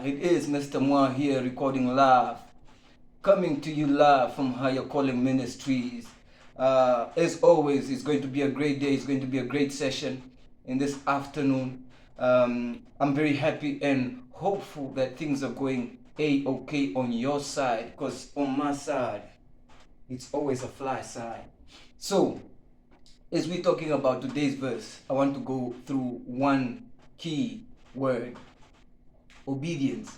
It is Mr. Moore here recording live, coming to you live from Hcministries. As always, it's going to be a great day, it's going to be a great session in this afternoon. I'm very happy and hopeful that things are going A-okay on your side, because on my side, it's always a fly side. So, as we're talking about today's verse, I want to go through one key word: obedience.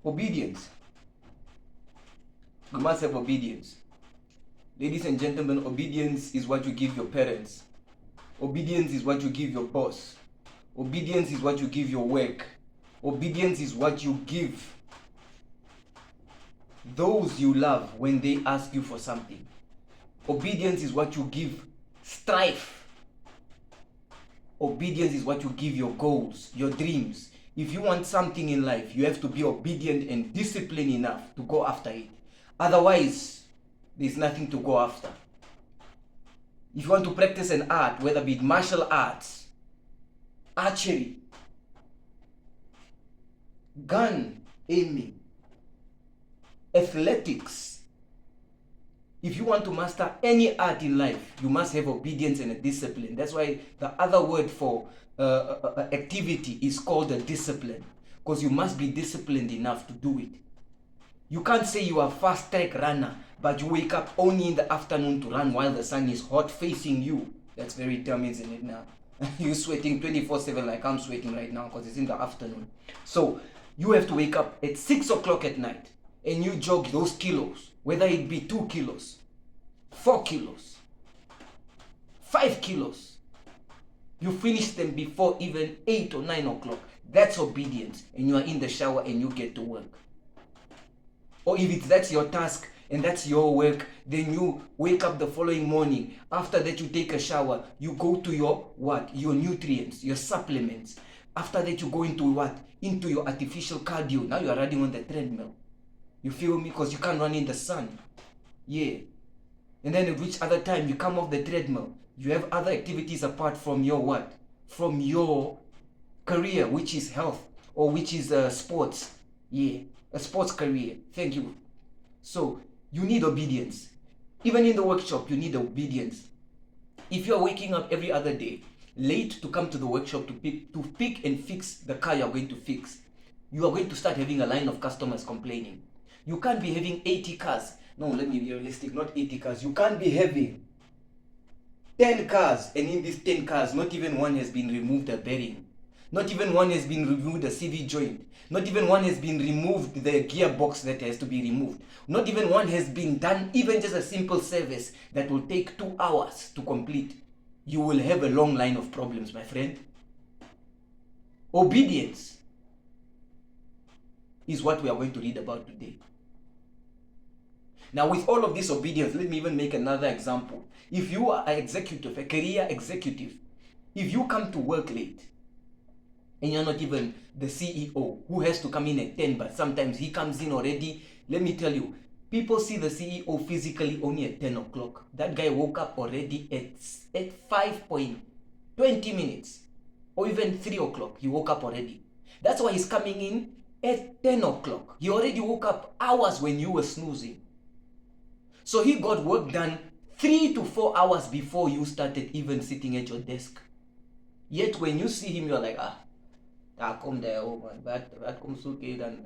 Obedience. You must have obedience. Ladies and gentlemen, obedience is what you give your parents. Obedience is what you give your boss. Obedience is what you give your work. Obedience is what you give those you love when they ask you for something. Obedience is what you give strife. Obedience is what you give your goals, your dreams. If you want something in life, you have to be obedient and disciplined enough to go after it. Otherwise, there's nothing to go after. If you want to practice an art, whether it be martial arts, archery, gun aiming, athletics, if you want to master any art in life, you must have obedience and a discipline. That's why the other word for activity is called a discipline, because you must be disciplined enough to do it. You can't say you are a fast track runner, but you wake up only in the afternoon to run while the sun is hot facing you. That's very dumb, isn't it now? You're sweating 24/7 like I'm sweating right now because it's in the afternoon. So you have to wake up at 6 o'clock at night and you jog those kilos, whether it be 2 kilos, 4 kilos, 5 kilos. You finish them before even 8 or 9 o'clock. That's obedience. And you are in the shower and you get to work. Or if that's your task and that's your work, then you wake up the following morning. After that, you take a shower. You go to your what? Your nutrients, your supplements. After that, you go into what? Into your artificial cardio. Now you are running on the treadmill. You feel me? Because you can't run in the sun. Yeah. And then at which other time you come off the treadmill, you have other activities apart from your what? From your career, which is health or which is sports. Yeah, a sports career. Thank you. So you need obedience. Even in the workshop, you need obedience. If you are waking up every other day late to come to the workshop to pick and fix the car you are going to fix, you are going to start having a line of customers complaining. You can't be having 80 cars. No, let me be realistic, not 80 cars. You can't be having 10 cars, and in these 10 cars, not even one has been removed a bearing. Not even one has been removed a CV joint. Not even one has been removed the gearbox that has to be removed. Not even one has been done, even just a simple service that will take 2 hours to complete. You will have a long line of problems, my friend. Obedience is what we are going to read about today. Now, with all of this obedience, let me even make another example. If you are an executive, a career executive, if you come to work late, and you're not even the CEO who has to come in at 10, but sometimes he comes in already, let me tell you, people see the CEO physically only at 10 o'clock. That guy woke up already at 5.20 minutes, or even 3 o'clock, he woke up already. That's why he's coming in at 10 o'clock. He already woke up hours when you were snoozing. So he got work done 3 to 4 hours before you started even sitting at your desk. Yet when you see him, you're like, come there, oh man, that comes okay, and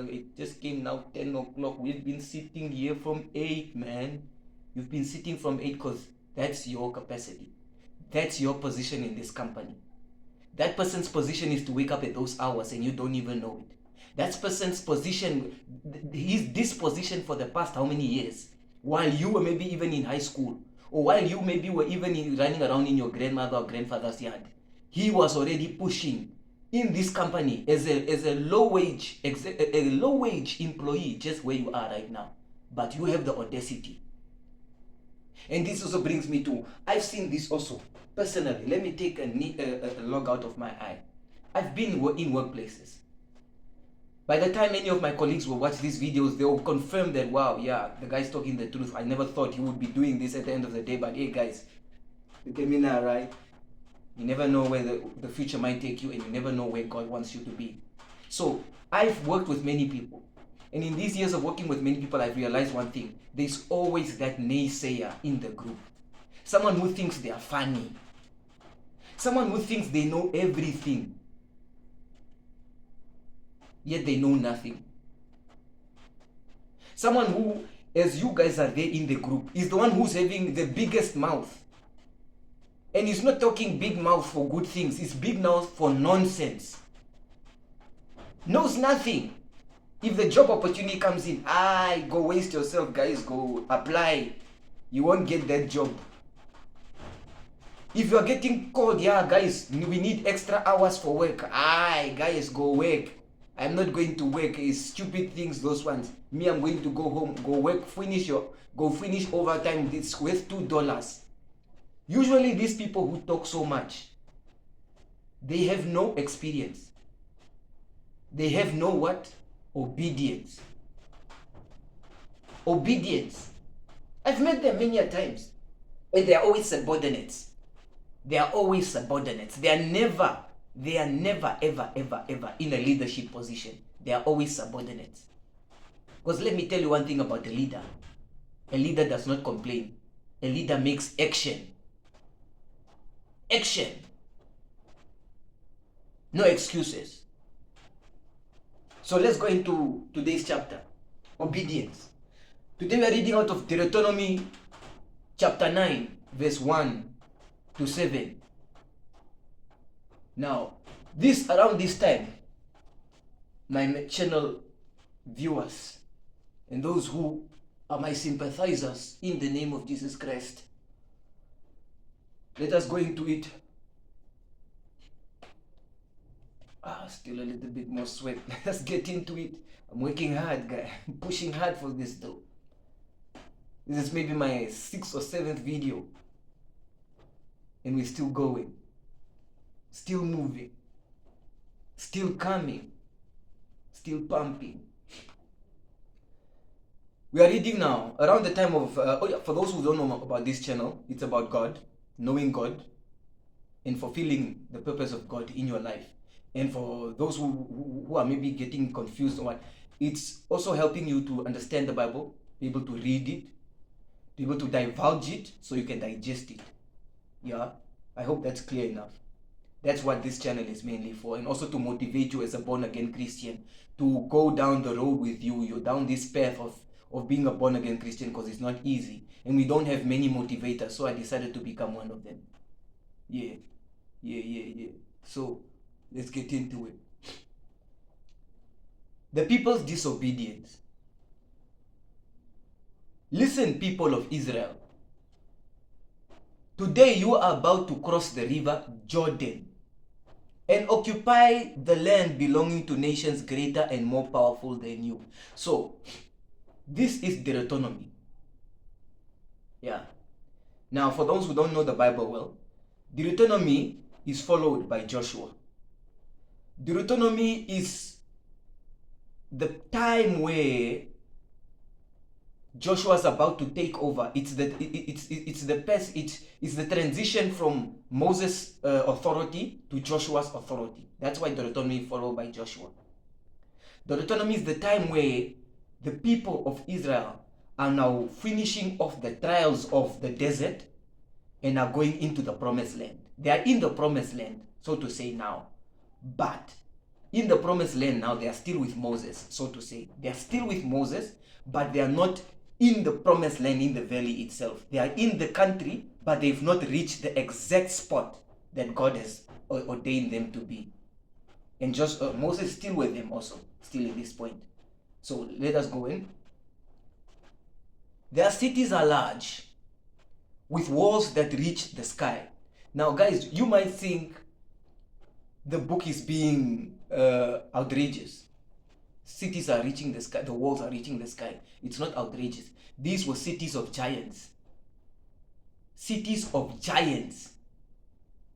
it just came now 10 o'clock. We've been sitting here from 8, man. You've been sitting from 8 because that's your capacity. That's your position in this company. That person's position is to wake up at those hours and you don't even know it. That person's position, his disposition for the past how many years? While you were maybe even in high school, or while you maybe were even running around in your grandmother or grandfather's yard. he was already pushing in this company as a low wage employee, just where you are right now. But you have the audacity. And this also brings me to, I've seen this also personally. Let me take a log out of my eye. I've been in workplaces. By the time any of my colleagues will watch these videos, they will confirm that, wow, yeah, the guy's talking the truth. I never thought he would be doing this at the end of the day, but hey guys, look at me now, right? You never know where the future might take you, and you never know where God wants you to be. So I've worked with many people. And in these years of working with many people, I've realized one thing. There's always that naysayer in the group. Someone who thinks they are funny. Someone who thinks they know everything. Yet they know nothing. Someone who, as you guys are there in the group, is the one who's having the biggest mouth. And he's not talking big mouth for good things. It's big mouth for nonsense. Knows nothing. If the job opportunity comes in, go waste yourself, guys. Go apply. You won't get that job. If you're getting called, yeah, guys, we need extra hours for work. Guys, go work. I'm not going to work. It's stupid things, those ones. Me, I'm going to go home, go work, go finish overtime. It's worth $2. Usually these people who talk so much, they have no experience. They have no what? Obedience. Obedience. I've met them many times. And they are always subordinates. They are always subordinates. They are never, ever in a leadership position. They are always subordinates. Because let me tell you one thing about a leader. A leader does not complain. A leader makes action. Action. No excuses. So let's go into today's chapter. Obedience. Today we are reading out of Deuteronomy chapter 9, verse 1 to 7. Now, around this time, my channel viewers and those who are my sympathizers in the name of Jesus Christ, let us go into it. Still a little bit more sweat. Let's get into it. I'm working hard, guy. I'm pushing hard for this though. This is maybe my 6th or 7th video. And we're still going. Still moving. Still coming. Still pumping. We are reading now around the time of, for those who don't know about this channel, it's about God, knowing God, and fulfilling the purpose of God in your life. And for those who are maybe getting confused on what, it's also helping you to understand the Bible, be able to read it, be able to divulge it so you can digest it. Yeah, I hope that's clear enough. That's what this channel is mainly for, and also to motivate you as a born-again Christian to go down the road with you. You're down this path of being a born-again Christian, because it's not easy. And we don't have many motivators, so I decided to become one of them. Yeah. So, let's get into it. The people's disobedience. Listen, people of Israel. Today you are about to cross the river Jordan and occupy the land belonging to nations greater and more powerful than you. So, this is Deuteronomy. Yeah. Now, for those who don't know the Bible well, Deuteronomy is followed by Joshua. Deuteronomy is the time where Joshua's about to take over. It's the transition from Moses' authority to Joshua's authority. That's why Deuteronomy is followed by Joshua. Deuteronomy is the time where the people of Israel are now finishing off the trials of the desert and are going into the promised land. They are in the promised land, so to say now. But in the promised land now, they are still with Moses, so to say. They are still with Moses, but they are not in the promised land in the valley itself. They are in the country, but they've not reached the exact spot that God has ordained them to be. And just Moses is still with them also, still at this point. So let us go in. Their cities are large, with walls that reach the sky. Now guys, you might think the book is being outrageous. Cities are reaching the sky, the walls are reaching the sky. It's not outrageous. These were cities of giants. Cities of giants.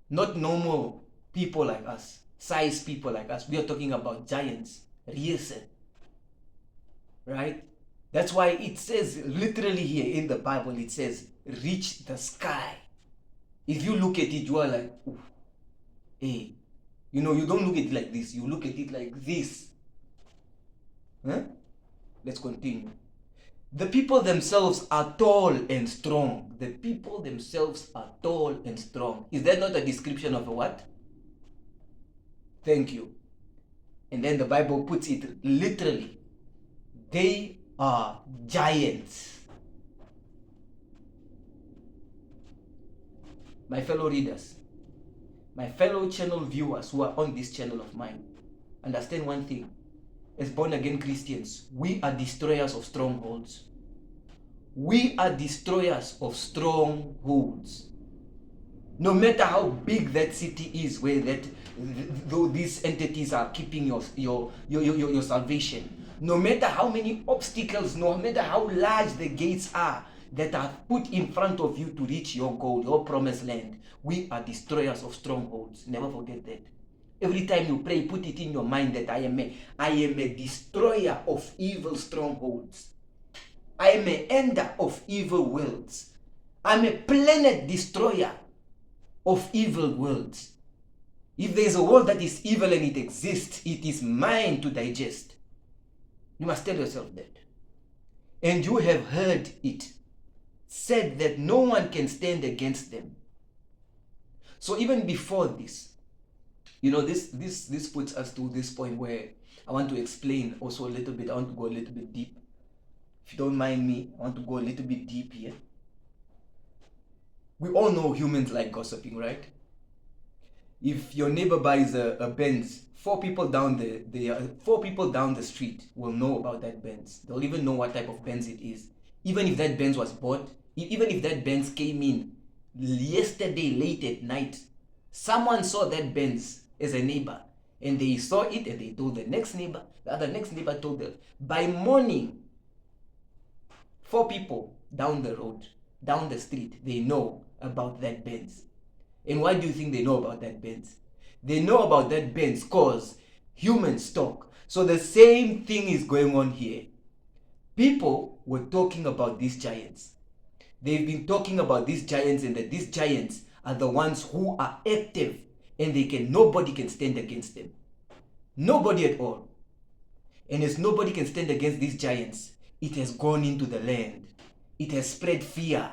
Not normal people like us, size people like us. We are talking about giants. Riesen. Right? That's why it says literally here in the Bible, it says, reach the sky. If you look at it, you are like, ooh, hey. You know, you don't look at it like this. You look at it like this. Huh? Let's continue. The people themselves are tall and strong. The people themselves are tall and strong. Is that not a description of a what? Thank you. And then the Bible puts it literally. They are giants. My fellow readers, my fellow channel viewers who are on this channel of mine, understand one thing. As born-again Christians, we are destroyers of strongholds. We are destroyers of strongholds. No matter how big that city is, where though these entities are keeping your salvation, no matter how many obstacles, no matter how large the gates are that are put in front of you to reach your goal, your promised land, we are destroyers of strongholds. Never forget that. Every time you pray, put it in your mind that I am a destroyer of evil strongholds. I am an ender of evil worlds. I'm a planet destroyer of evil worlds. If there is a world that is evil and it exists, it is mine to digest. You must tell yourself that. And you have heard it said that no one can stand against them. So even before this, you know, this puts us to this point where I want to explain also a little bit. I want to go a little bit deep. If you don't mind me, I want to go a little bit deep here. We all know humans like gossiping, right? If your neighbor buys a Benz, four people down the street will know about that Benz. They'll even know what type of Benz it is. Even if that Benz was bought, even if that Benz came in yesterday late at night, someone saw that Benz as a neighbor, and they saw it and they told the next neighbor, the other next neighbor told them. By morning, four people down the road, down the street, they know about that Benz. And why do you think they know about that Benz? They know about that Benz because humans talk. So the same thing is going on here. People were talking about these giants. They've been talking about these giants, and that these giants are the ones who are active, and nobody can stand against them. Nobody at all. And as nobody can stand against these giants, it has gone into the land. It has spread fear.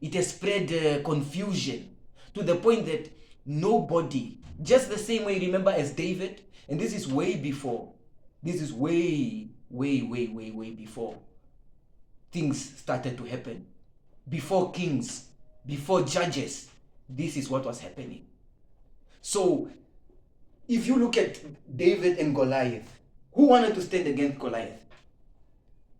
It has spread confusion to the point that nobody, just the same way, remember, as David, and this is way before. This is way before things started to happen. Before kings, before judges, this is what was happening. So, if you look at David and Goliath, who wanted to stand against Goliath?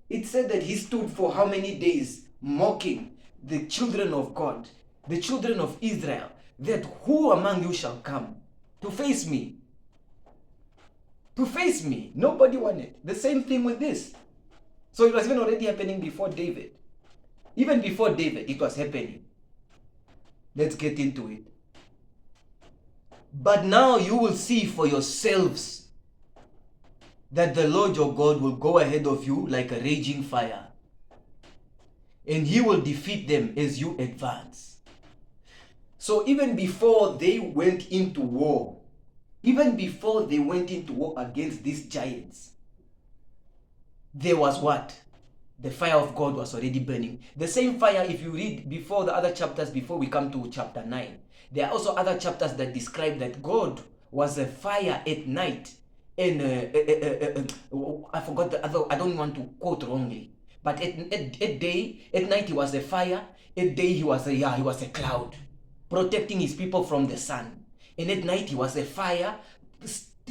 It said that he stood for how many days mocking the children of God, the children of Israel, that who among you shall come to face me? To face me. Nobody wanted. The same thing with this. So it was even already happening before David. Even before David, it was happening. Let's get into it. But now you will see for yourselves that the Lord your God will go ahead of you like a raging fire, and he will defeat them as you advance. So even before they went into war, against these giants, there was what? The fire of God was already burning. The same fire, if you read before the other chapters, before we come to chapter 9, there are also other chapters that describe that God was a fire at night. And I forgot the other, I don't want to quote wrongly. But at night he was a fire. At day he was a cloud, protecting his people from the sun. And at night he was a fire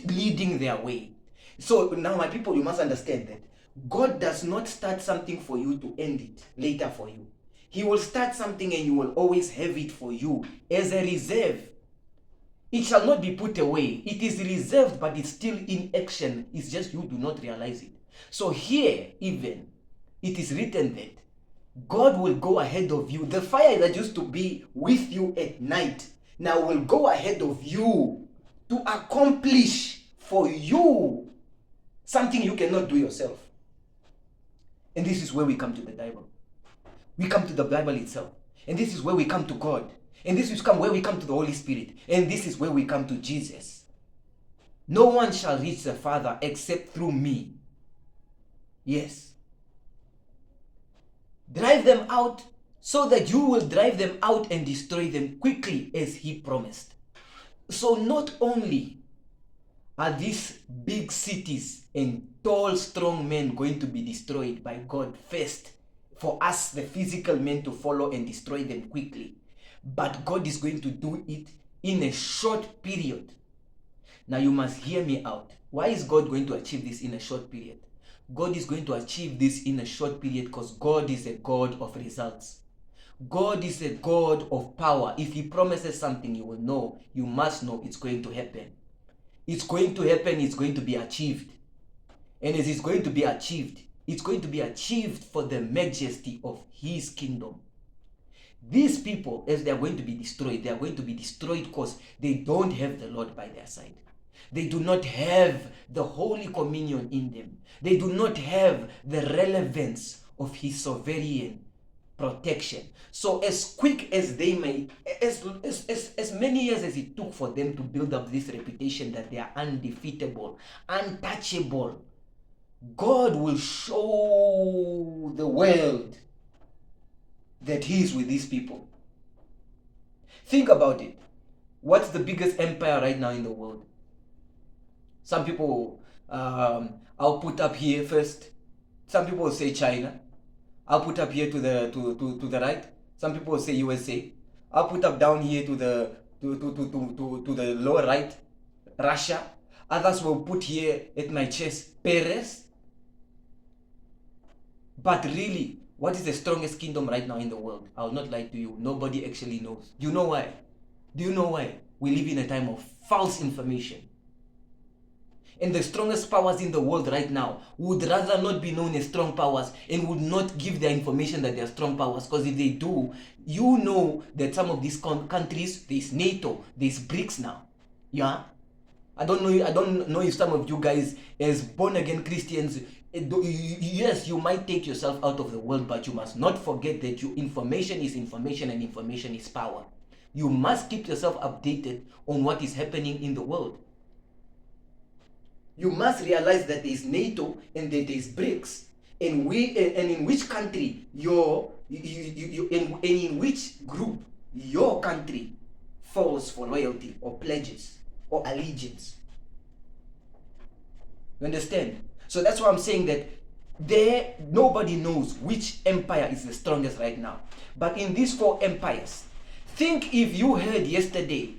leading their way. So now, my people, you must understand that God does not start something for you to end it later for you. He will start something and you will always have it for you as a reserve. It shall not be put away. It is reserved, but it's still in action. It's just you do not realize it. So here, even, it is written that God will go ahead of you. The fire that used to be with you at night now will go ahead of you to accomplish for you something you cannot do yourself. And this is where we come to the Bible. We come to the Bible itself. And this is where we come to God. And this is where we come to the Holy Spirit. And this is where we come to Jesus. No one shall reach the Father except through me. Yes. Drive them out so that you will drive them out and destroy them quickly as he promised. So not only are these big cities and tall, strong men going to be destroyed by God first, for us, the physical men, to follow and destroy them quickly, but God is going to do it in a short period. Now you must hear me out. Why is God going to achieve this in a short period? God is going to achieve this in a short period because God is a God of results. God is a God of power. If he promises something, you will know, you must know it's going to happen. It's going to happen, it's going to be achieved. And as it's going to be achieved, it's going to be achieved for the majesty of his kingdom. These people, as they are going to be destroyed, they are going to be destroyed because they don't have the Lord by their side. They do not have the Holy Communion in them. They do not have the relevance of his sovereign protection. So as quick as they may, as many years as it took for them to build up this reputation that they are undefeatable, untouchable, God will show the world that he is with these people. Think about it. What's the biggest empire right now in the world? Some people, I'll put up here first. Some people will say China. I'll put up here to the right. Some people will say USA. I'll put up down here to the lower right, Russia. Others will put here at my chest, Paris. But really, what is the strongest kingdom right now in the world? I'll not lie to you. Nobody actually knows. Do you know why? Do you know why? We live in a time of false information. And the strongest powers in the world right now would rather not be known as strong powers and would not give their information that they are strong powers. Because if they do, you know that some of these countries, there's NATO, there's BRICS now. Yeah? I don't know if some of you guys, as born-again Christians, yes, you might take yourself out of the world, but you must not forget that your information is information and information is power. You must keep yourself updated on what is happening in the world. You must realize that there is NATO and that there is BRICS, and in which country in which group your country falls for loyalty or pledges or allegiance. You understand? So that's why I'm saying that nobody knows which empire is the strongest right now. But in these four empires, think if you heard yesterday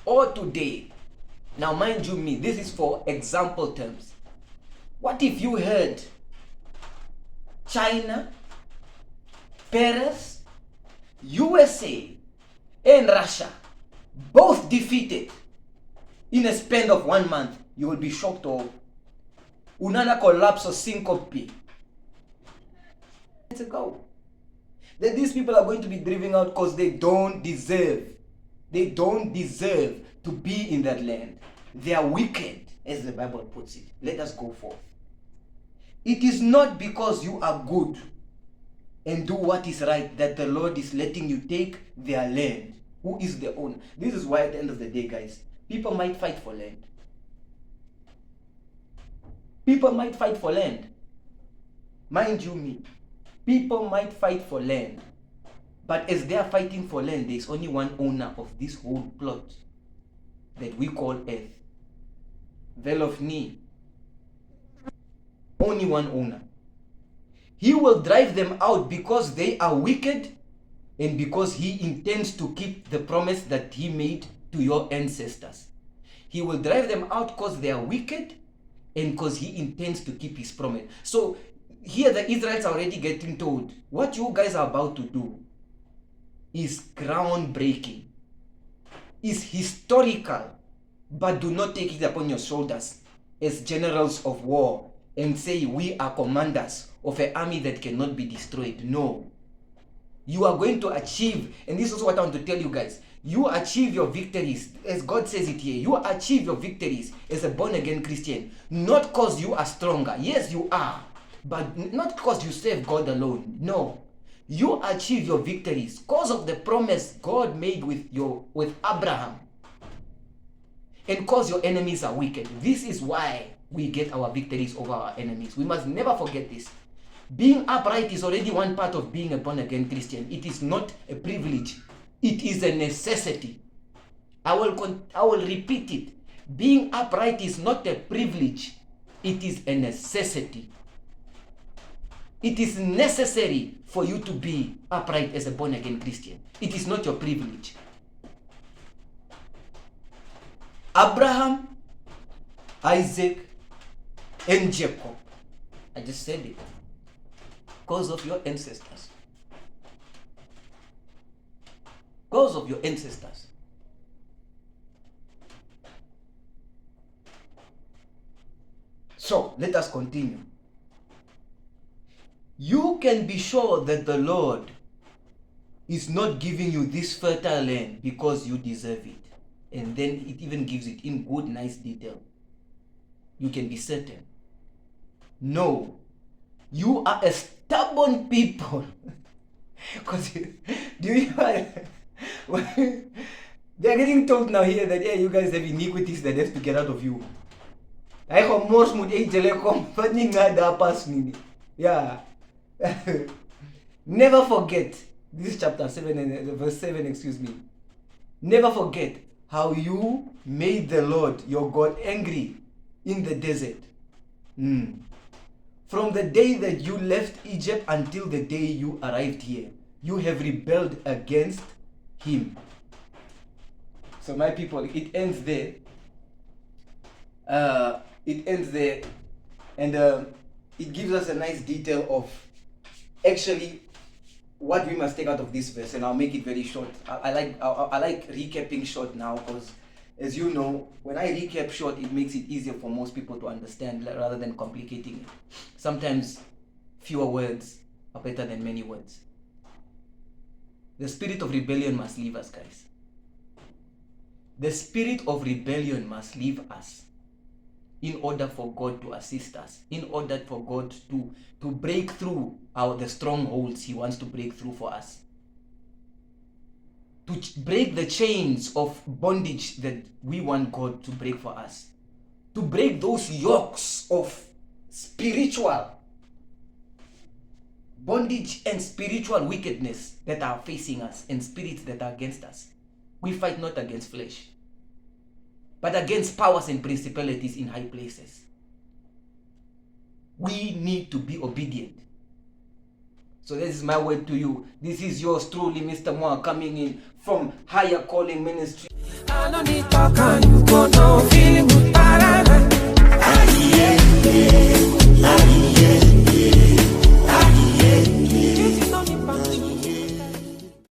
or today. Now mind you me, this is for example terms. What if you heard China, Paris, USA, and Russia both defeated in a span of 1 month? You will be shocked or unana collapse or syncope. Let's go. That these people are going to be driven out because they don't deserve. They don't deserve to be in that land. They are wicked, as the Bible puts it. Let us go forth. It is not because you are good and do what is right that the Lord is letting you take their land. Who is the owner? This is why at the end of the day, guys, people might fight for land. People might fight for land. Mind you me, people might fight for land. But as they are fighting for land, there is only one owner of this whole plot that we call earth. Veil of knee. Only one owner. He will drive them out because they are wicked and because he intends to keep the promise that he made to your ancestors. He will drive them out because they are wicked and because he intends to keep his promise. So here the Israelites are already getting told, what you guys are about to do is groundbreaking. is historical, but do not take it upon your shoulders as generals of war and say we are commanders of an army that cannot be destroyed. No. You are going to achieve, and this is what I want to tell you guys, you achieve your victories, as God says it here, you achieve your victories as a born-again Christian, not because you are stronger. Yes, you are, but not because you serve God alone. No. You achieve your victories because of the promise God made with Abraham, and because your enemies are wicked. This is why we get our victories over our enemies. We must never forget this. Being upright is already one part of being a born-again Christian. It is not a privilege. It is a necessity. I will repeat it. Being upright is not a privilege. It is a necessity. It is necessary for you to be upright as a born-again Christian. It is not your privilege. Abraham, Isaac, and Jacob. I just said it. Because of your ancestors. Because of your ancestors. So, let us continue. You can be sure that the Lord is not giving you this fertile land because you deserve it. And then it even gives it in good, nice detail. You can be certain. No. You are a stubborn people. Because do you they're getting told now here that you guys have iniquities that have to get out of you. Yeah. Never forget. This is chapter 7 and verse 7, excuse me. Never forget how you made the Lord your God angry in the desert. From the day that you left Egypt until the day you arrived here, you have rebelled against him. So my people, it ends there. It ends there, and it gives us a nice detail of actually what we must take out of this verse, and I'll make it very short. I like recapping short now, because as you know, when I recap short, it makes it easier for most people to understand rather than complicating it. Sometimes fewer words are better than many words. The spirit of rebellion must leave us, guys. The spirit of rebellion must leave us in order for God to assist us, in order for God to break through the strongholds he wants to break through for us. To break the chains of bondage that we want God to break for us. To break those yokes of spiritual bondage and spiritual wickedness that are facing us, and spirits that are against us. We fight not against flesh, but against powers and principalities in high places. We need to be obedient. So this is my word to you. This is yours truly, Mr. Moa, coming in from Higher Calling Ministry. I don't need talk and you go now, feeling good.